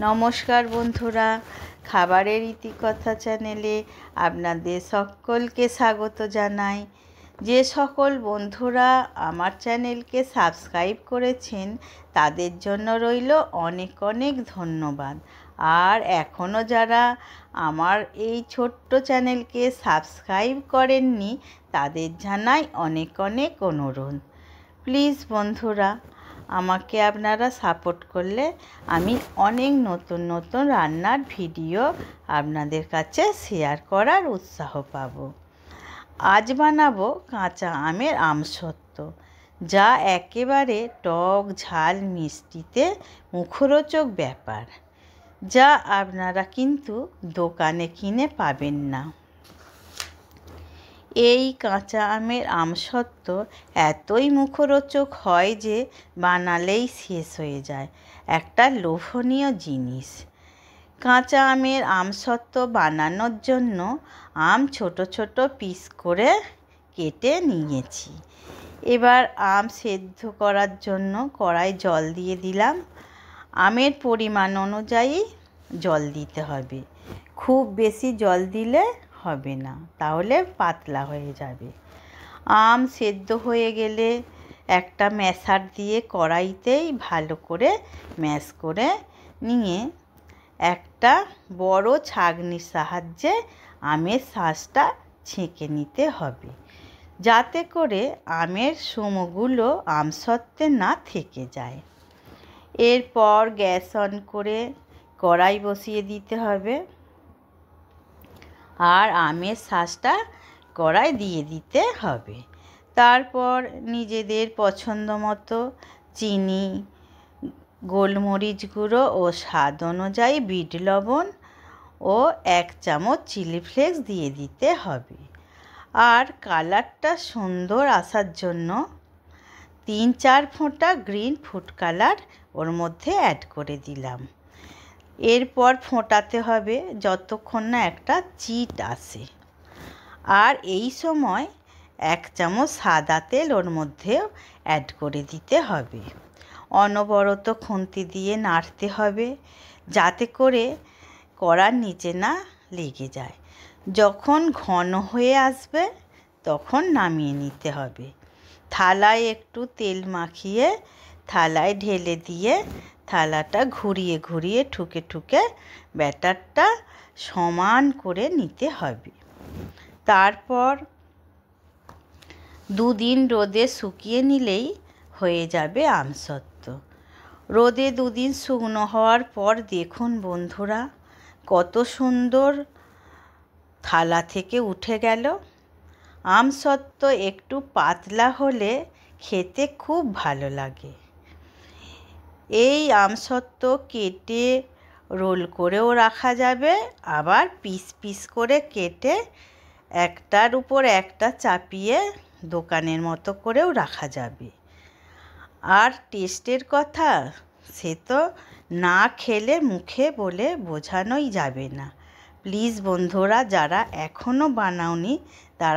নমস্কার বন্ধুরা, খাবারের ইতিকথা চ্যানেলে আপনাদের সকলকে স্বাগত জানাই। যে সকল বন্ধুরা আমার চ্যানেলকে সাবস্ক্রাইব করেছেন তাদের জন্য রইল অনেক অনেক ধন্যবাদ। আর এখনও যারা আমার এই ছোট্ট চ্যানেলকে সাবস্ক্রাইব করেননি তাদের জানাই অনেক অনেক অনুরোধ। প্লিজ বন্ধুরা, আমাকে আপনারা সাপোর্ট করলে আমি অনেক নতুন নতুন রান্নার ভিডিও আপনাদের কাছে শেয়ার করার উৎসাহ পাব। আজ বানাবো কাঁচা আমের আমসত্ত্ব, যা একেবারে টক ঝাল মিষ্টিতে মুখরোচক ব্যাপার, যা আপনারা কিন্তু দোকানে কিনে পাবেন না। এই কাঁচা আমের আমসত্ত্ব এতই মুখরোচক হয় যে বানালেই শেষ হয়ে যায়। একটা লোভনীয় জিনিস। কাঁচা আমের আমসত্ত্ব বানানোর জন্য আম ছোট ছোট পিস করে কেটে নিয়েছি। এবার আম সেদ্ধ করার জন্য কড়াই জল দিয়ে দিলাম। আমের পরিমাণ অনুযায়ী জল দিতে হবে, খুব বেশি জল দিলে হবে না, তাহলে পাতলা হয়ে যাবে। আম সেদ্ধ হয়ে গেলে একটা ম্যাশার দিয়ে কড়াইতেই ভালো করে ম্যাশ করে নিয়ে একটা বড় ছাঁকনির সাহায্যে আমের শাঁসটা ছেঁকে নিতে হবে, যাতে করে আমের সুমগুলো আমসত্ত্বে না থেকে যায়। এরপর গ্যাস অন করে কড়াই বসিয়ে দিতে হবে আর আমের শাঁসটা কড়াই দিয়ে দিতে হবে। তারপর নিজেদের পছন্দ মতো চিনি, গোলমরিচ গুঁড়ো ও স্বাদ অনুযায়ী বিট লবণ ও 1 চামচ চিলি ফ্লেক্স দিয়ে দিতে হবে। আর কালারটা সুন্দর আসার জন্য 3-4 ফোঁটা গ্রিন ফুড কালার ওর মধ্যে অ্যাড করে দিলাম। এরপর ফোটাতে হবে যতক্ষণ না একটা চিট আসে। আর এই সময় 1 চামচ সাদা তেল ওর মধ্যেও অ্যাড করে দিতে হবে। অনবরত খুন্তি দিয়ে নাড়তে হবে, যাতে করে কড়ার নিচে না লেগে যায়। যখন ঘন হয়ে আসবে তখন নামিয়ে নিতে হবে। থালায় একটু তেল মাখিয়ে থালায় ঢেলে দিয়ে থালাটা ঘুরিয়ে ঘুরিয়ে ঠুকে ঠুকে ব্যাটারটা সমান করে নিতে হবে। তারপর 2 দিন রোদে শুকিয়ে নিলেই হয়ে যাবে আমসত্ত্ব। রোদে 2 দিন শুকনো হওয়ার পর দেখুন বন্ধুরা, কত সুন্দর থালা থেকে উঠে গেল। আমসত্ত্ব একটু পাতলা হলে খেতে খুব ভালো লাগে। এই আমসত্ত্ব কেটে রোল করেও রাখা যাবে, আবার পিস পিস করে কেটে একটার উপর একটা চাপিয়ে দোকানের মতো করেও রাখা যাবে। আর টেস্টের কথা সে তো না খেলে মুখে বলে বোঝানোই যাবে না। প্লিজ বন্ধুরা, যারা এখনও বানাওনি তারা